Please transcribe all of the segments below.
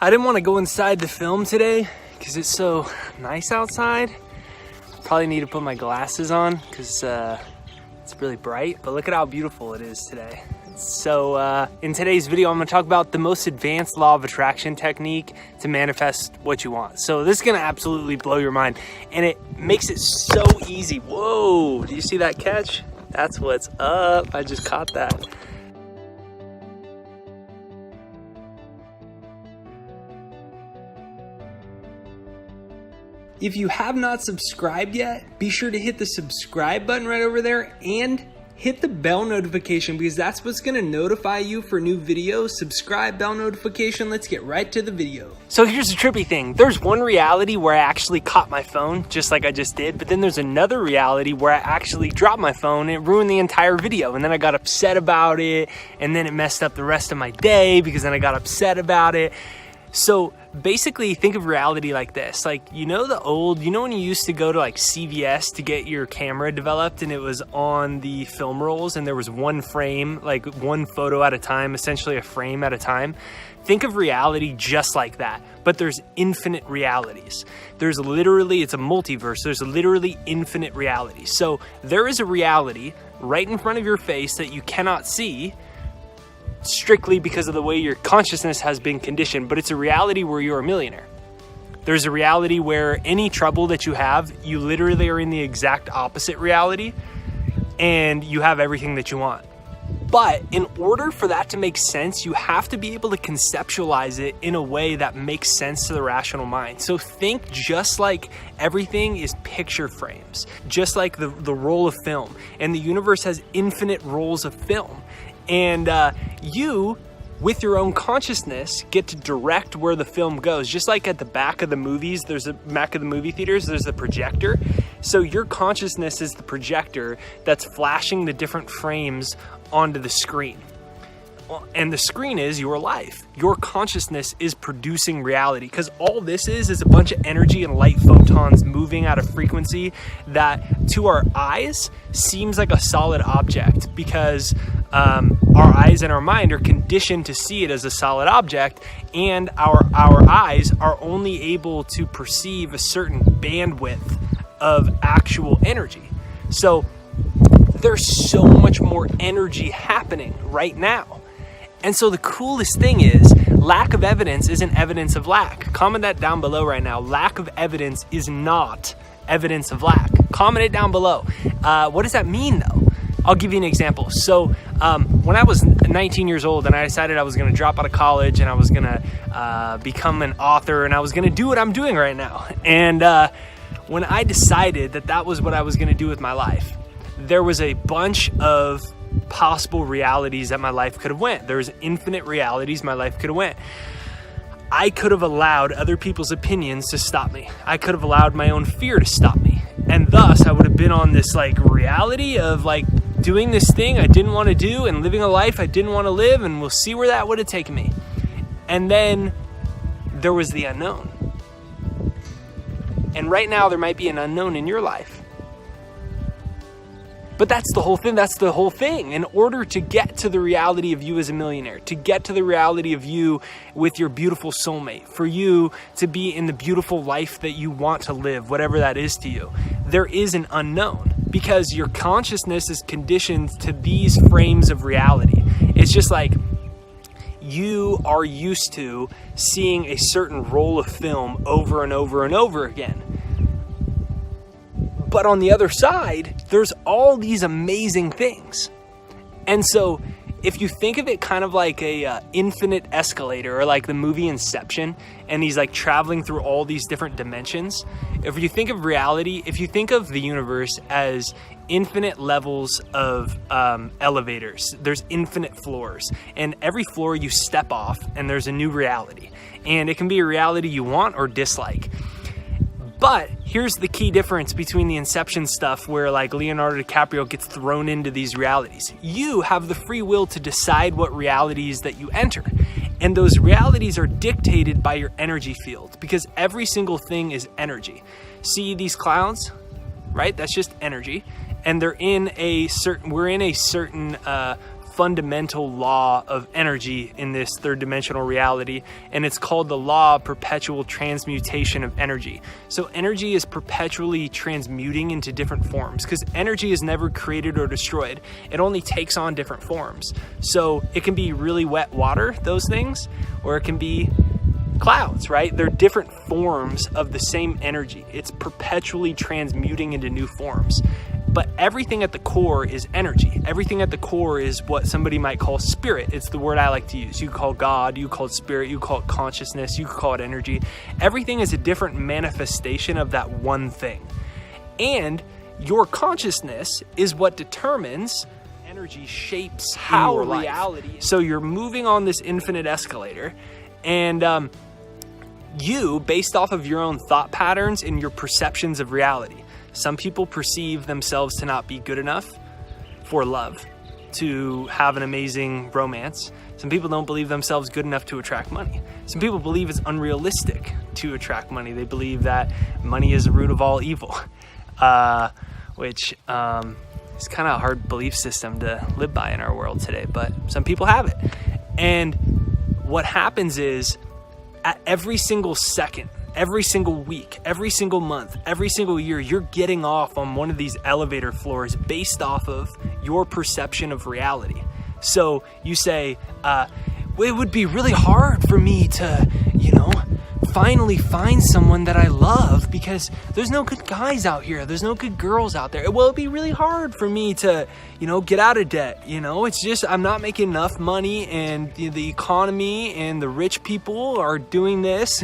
I didn't want to go inside to film today because it's so nice outside. Probably need to put my glasses on because it's really bright, but look at how beautiful it is today. So in today's video, I'm gonna talk about the most advanced law of attraction technique to manifest what you want. So this is gonna absolutely blow your mind, and it makes it so easy. Whoa, do you see that catch? That's what's up, I just caught that. If you have not subscribed yet, be sure to hit the subscribe button right over there and hit the bell notification because that's what's gonna notify you for new videos. Subscribe, bell notification, let's get right to the video. So here's the trippy thing. There's one reality where I actually caught my phone, just like I just did, but then there's another reality where I actually dropped my phone and it ruined the entire video. And then I got upset about it, and then it messed up the rest of my day because then I got upset about it. So basically think of reality like this, like, you know when you used to go to like CVS to get your camera developed and it was on the film rolls and there was one frame, like one photo at a time, essentially a frame at a time. Think of reality just like that, but there's infinite realities. There's literally, it's a multiverse, there's literally infinite realities. So there is a reality right in front of your face that you cannot see, strictly because of the way your consciousness has been conditioned, but it's a reality where you're a millionaire. There's a reality where any trouble that you have, you literally are in the exact opposite reality and you have everything that you want. But in order for that to make sense, you have to be able to conceptualize it in a way that makes sense to the rational mind. So think just like everything is picture frames, just like the roll of film, and the universe has infinite rolls of film. And you, with your own consciousness, get to direct where the film goes. Just like at the back of the movies, there's a back of the movie theaters, there's a projector. So your consciousness is the projector that's flashing the different frames onto the screen. And the screen is your life. Your consciousness is producing reality, because all this is a bunch of energy and light photons moving at a frequency that to our eyes seems like a solid object, because our eyes and our mind are conditioned to see it as a solid object, and our eyes are only able to perceive a certain bandwidth of actual energy. So there's so much more energy happening right now. And so the coolest thing is, lack of evidence isn't evidence of lack. Comment that down below right now. Lack of evidence is not evidence of lack. Comment it down below. What does that mean though? I'll give you an example. So when I was 19 years old and I decided I was gonna drop out of college and I was gonna become an author and I was gonna do what I'm doing right now. And when I decided that that was what I was gonna do with my life, there was a bunch of possible realities that my life could have went. There's infinite realities my life could have went. I could have allowed other people's opinions to stop me. I could have allowed my own fear to stop me. And thus I would have been on this like reality of like doing this thing I didn't want to do and living a life I didn't want to live, and we'll see where that would have taken me. And then there was the unknown. And right now there might be an unknown in your life. But that's the whole thing. That's the whole thing. In order to get to the reality of you as a millionaire, to get to the reality of you with your beautiful soulmate, for you to be in the beautiful life that you want to live, whatever that is to you, there is an unknown, because your consciousness is conditioned to these frames of reality. It's just like you are used to seeing a certain roll of film over and over and over again. But on the other side, there's all these amazing things. And so if you think of it kind of like a infinite escalator, or like the movie Inception, and he's like traveling through all these different dimensions. If you think of reality, if you think of the universe as infinite levels of elevators, there's infinite floors, and every floor you step off and there's a new reality. And it can be a reality you want or dislike. But here's the key difference between the Inception stuff where like Leonardo DiCaprio gets thrown into these realities. You have the free will to decide what realities that you enter. And those realities are dictated by your energy field, because every single thing is energy. See these clouds, right? That's just energy. And they're in a certain, we're in a certain fundamental law of energy in this third dimensional reality, and it's called the law of perpetual transmutation of energy. So energy is perpetually transmuting into different forms, because energy is never created or destroyed. It only takes on different forms. So it can be really wet water, those things, or it can be clouds, right? They're different forms of the same energy. It's perpetually transmuting into new forms. But everything at the core is energy. Everything at the core is what somebody might call spirit. It's the word I like to use. You call God, you call it spirit, you call it consciousness, you call it energy. Everything is a different manifestation of that one thing. And your consciousness is what determines energy shapes how your reality is. So you're moving on this infinite escalator, and you, based off of your own thought patterns and your perceptions of reality. Some people perceive themselves to not be good enough for love, to have an amazing romance. Some people don't believe themselves good enough to attract money. Some people believe it's unrealistic to attract money. They believe that money is the root of all evil, which is kind of a hard belief system to live by in our world today, but some people have it. And what happens is, at every single second, every single week, every single month, every single year, you're getting off on one of these elevator floors based off of your perception of reality. So you say, it would be really hard for me to, finally find someone that I love, because there's no good guys out here. There's no good girls out there. Well, it'd be really hard for me to, get out of debt. It's just, I'm not making enough money, and the economy and the rich people are doing this.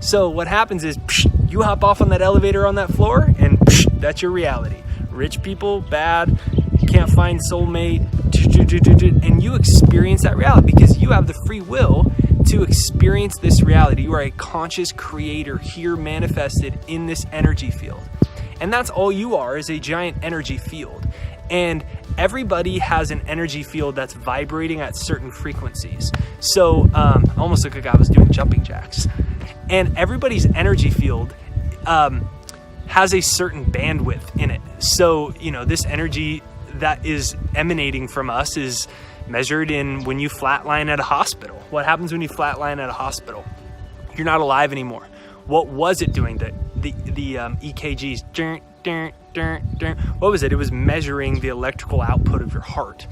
So what happens is, you hop off on that elevator on that floor, and that's your reality. Rich people, bad, can't find soulmate, and you experience that reality because you have the free will to experience this reality. You are a conscious creator here manifested in this energy field. And that's all you are, is a giant energy field. And everybody has an energy field that's vibrating at certain frequencies. So I almost looked like I was doing jumping jacks. And everybody's energy field has a certain bandwidth in it. So, this energy that is emanating from us is measured in when you flatline at a hospital. What happens when you flatline at a hospital? You're not alive anymore. What was it doing? The EKGs. What was it? It was measuring the electrical output of your heart.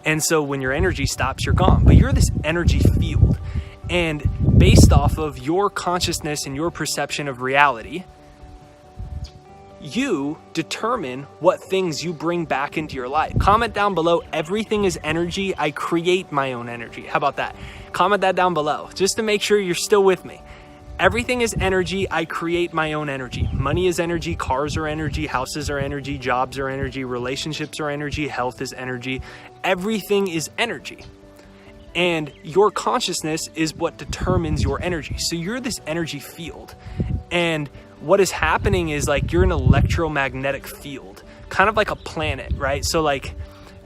And so when your energy stops, you're gone. But you're this energy field. And based off of your consciousness and your perception of reality, you determine what things you bring back into your life. Comment down below, everything is energy. I create my own energy. How about that? Comment that down below just to make sure you're still with me. Everything is energy. I create my own energy. Money is energy. Cars are energy. Houses are energy. Jobs are energy. Relationships are energy. Health is energy. Everything is energy. And your consciousness is what determines your energy. So you're this energy field. And what is happening is, like, you're an electromagnetic field, kind of like a planet, right? So like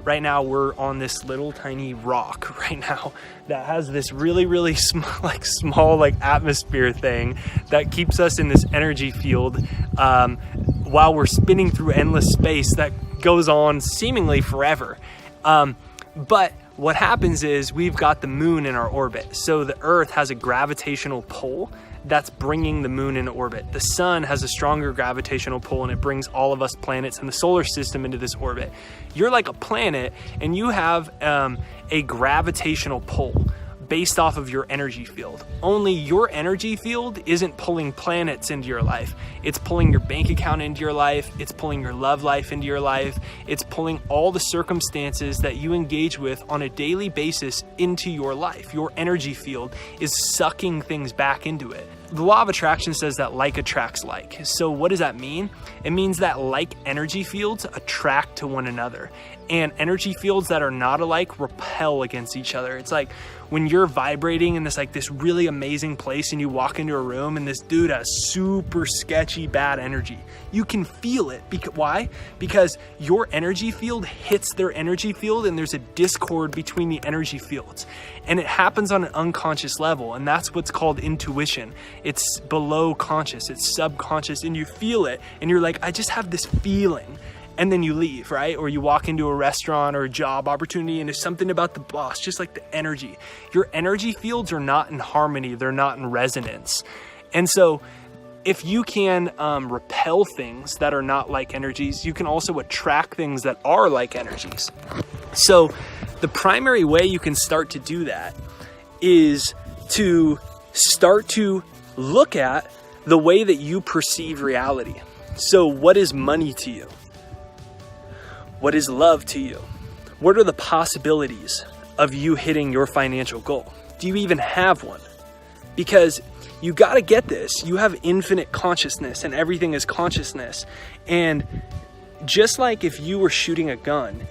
right now we're on this little tiny rock right now that has this really, really small atmosphere thing that keeps us in this energy field while we're spinning through endless space that goes on seemingly forever. But what happens is we've got the moon in our orbit. So the Earth has a gravitational pull that's bringing the moon into orbit. The sun has a stronger gravitational pull, and it brings all of us planets in the solar system into this orbit. You're like a planet, and you have a gravitational pull based off of your energy field. Only your energy field isn't pulling planets into your life. It's pulling your bank account into your life. It's pulling your love life into your life. It's pulling all the circumstances that you engage with on a daily basis into your life. Your energy field is sucking things back into it. The law of attraction says that like attracts like. So what does that mean? It means that like energy fields attract to one another, and energy fields that are not alike repel against each other. It's like when you're vibrating in this really amazing place and you walk into a room and this dude has super sketchy bad energy. You can feel it. Why? Because your energy field hits their energy field, and there's a discord between the energy fields. And it happens on an unconscious level, and that's what's called intuition. It's below conscious, it's subconscious, and you feel it, and you're like, I just have this feeling. and then you leave, right? Or you walk into a restaurant or a job opportunity and there's something about the boss, just like the energy. Your energy fields are not in harmony. They're not in resonance. And so if you can repel things that are not like energies, you can also attract things that are like energies. So the primary way you can start to do that is to start to look at the way that you perceive reality. So what is money to you? What is love to you? What are the possibilities of you hitting your financial goal? Do you even have one? Because you got to get this. You have infinite consciousness and everything is consciousness. And just like if you were shooting a gun,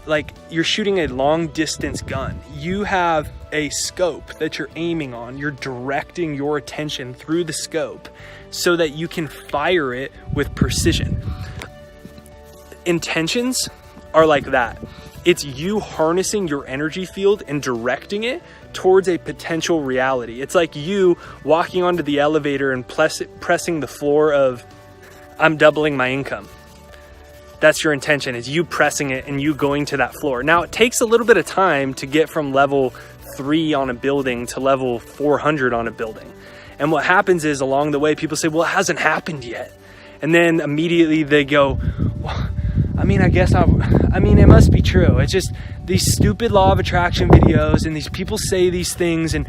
like you're shooting a long distance gun, you have a scope that you're aiming on. You're directing your attention through the scope so that you can fire it with precision. Intentions are like that. It's you harnessing your energy field and directing it towards a potential reality. It's like you walking onto the elevator and pressing the floor of, I'm doubling my income. That's your intention, is you pressing it and you going to that floor. Now, it takes a little bit of time to get from level 3 on a building to level 400 on a building. And what happens is along the way, people say, well, it hasn't happened yet. And then immediately they go, well, it must be true. It's just these stupid law of attraction videos and these people say these things and,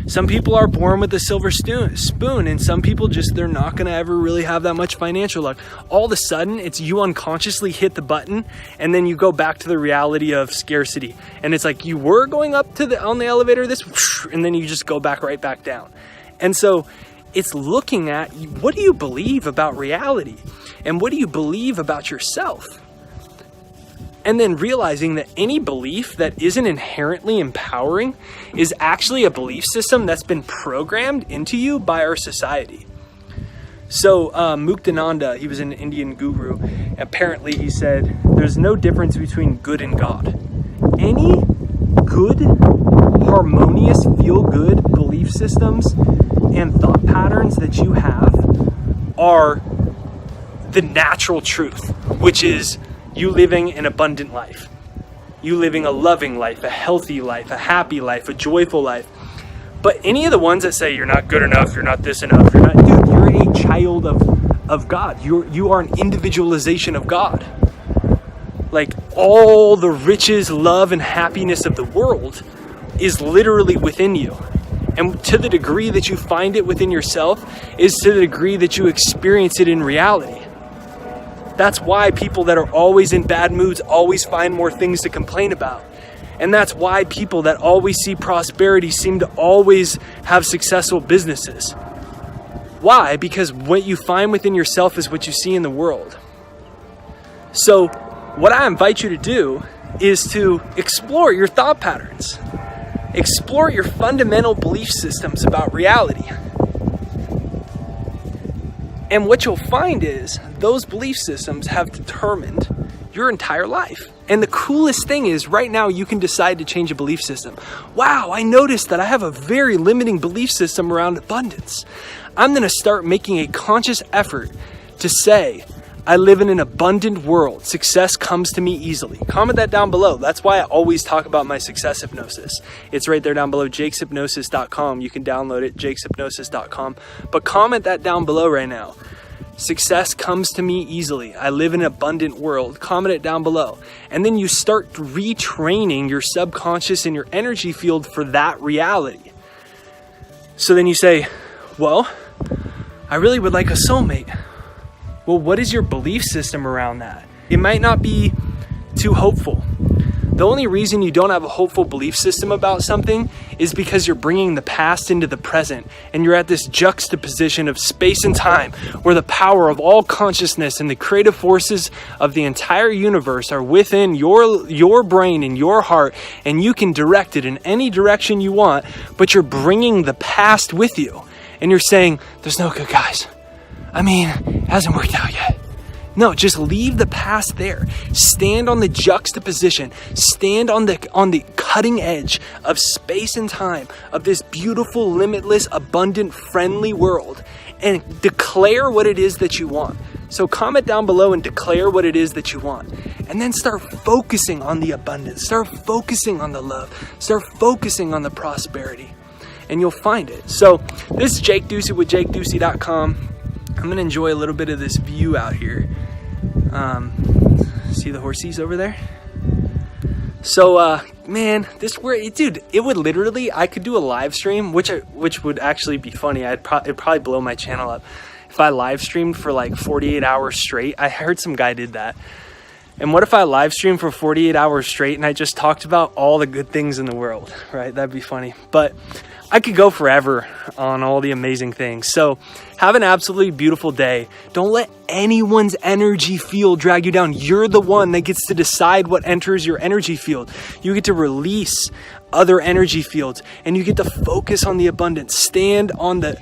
some people are born with a silver spoon and some people they're not going to ever really have that much financial luck. All of a sudden, it's you unconsciously hit the button and then you go back to the reality of scarcity. And it's like you were going up on the elevator, and then you just go right back down. And so it's looking at what do you believe about reality and what do you believe about yourself? And then realizing that any belief that isn't inherently empowering is actually a belief system that's been programmed into you by our society. So Muktananda, he was an Indian guru. Apparently he said, there's no difference between good and God. Any good, harmonious, feel-good belief systems and thought patterns that you have are the natural truth, which is you living an abundant life, you living a loving life, a healthy life, a happy life, a joyful life. But any of the ones that say you're not good enough, you're not this enough, you're a child of God. You are an individualization of God. Like all the riches, love, and happiness of the world is literally within you. And to the degree that you find it within yourself is to the degree that you experience it in reality. That's why people that are always in bad moods always find more things to complain about. And that's why people that always see prosperity seem to always have successful businesses. Why? Because what you find within yourself is what you see in the world. So what I invite you to do is to explore your thought patterns. Explore your fundamental belief systems about reality. And what you'll find is those belief systems have determined your entire life. And the coolest thing is right now you can decide to change a belief system. Wow, I noticed that I have a very limiting belief system around abundance. I'm going to start making a conscious effort to say, I live in an abundant world. Success comes to me easily. Comment that down below. That's why I always talk about my success hypnosis. It's right there down below, jakeshypnosis.com. You can download it, jakeshypnosis.com. But comment that down below right now. Success comes to me easily. I live in an abundant world. Comment it down below. And then you start retraining your subconscious and your energy field for that reality. So then you say, well, I really would like a soulmate. Well, what is your belief system around that? It might not be too hopeful. The only reason you don't have a hopeful belief system about something is because you're bringing the past into the present and you're at this juxtaposition of space and time where the power of all consciousness and the creative forces of the entire universe are within your brain and your heart, and you can direct it in any direction you want, but you're bringing the past with you and you're saying, there's no good guys. It hasn't worked out yet. No, just leave the past there. Stand on the juxtaposition. Stand on the cutting edge of space and time, of this beautiful, limitless, abundant, friendly world, and declare what it is that you want. So comment down below and declare what it is that you want. And then start focusing on the abundance. Start focusing on the love. Start focusing on the prosperity. And you'll find it. So this is Jake Ducey with JakeDucey.com. I'm going to enjoy a little bit of this view out here. See the horsies over there? So, man, dude, it would literally, I could do a live stream, which would actually be funny. It'd probably blow my channel up if I live streamed for like 48 hours straight. I heard some guy did that. And what if I live streamed for 48 hours straight and I just talked about all the good things in the world, right? That'd be funny. But I could go forever on all the amazing things. So have an absolutely beautiful day. Don't let anyone's energy field drag you down. You're the one that gets to decide what enters your energy field. You get to release other energy fields and you get to focus on the abundance. Stand on the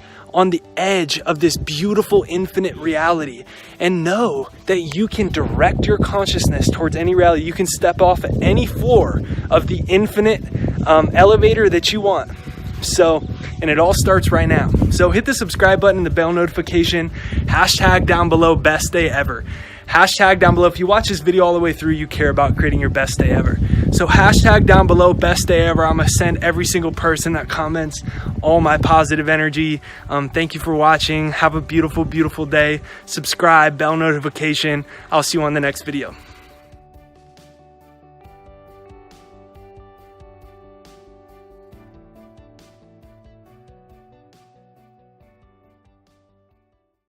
edge of this beautiful infinite reality and know that you can direct your consciousness towards any reality. You can step off at any floor of the infinite elevator that you want. So, and it all starts right now. So hit the subscribe button and the bell notification. Hashtag down below, best day ever. Hashtag down below. If you watch this video all the way through, you care about creating your best day ever. So hashtag down below, best day ever. I'm going to send every single person that comments all my positive energy. Thank you for watching. Have a beautiful, beautiful day. Subscribe, bell notification. I'll see you on the next video.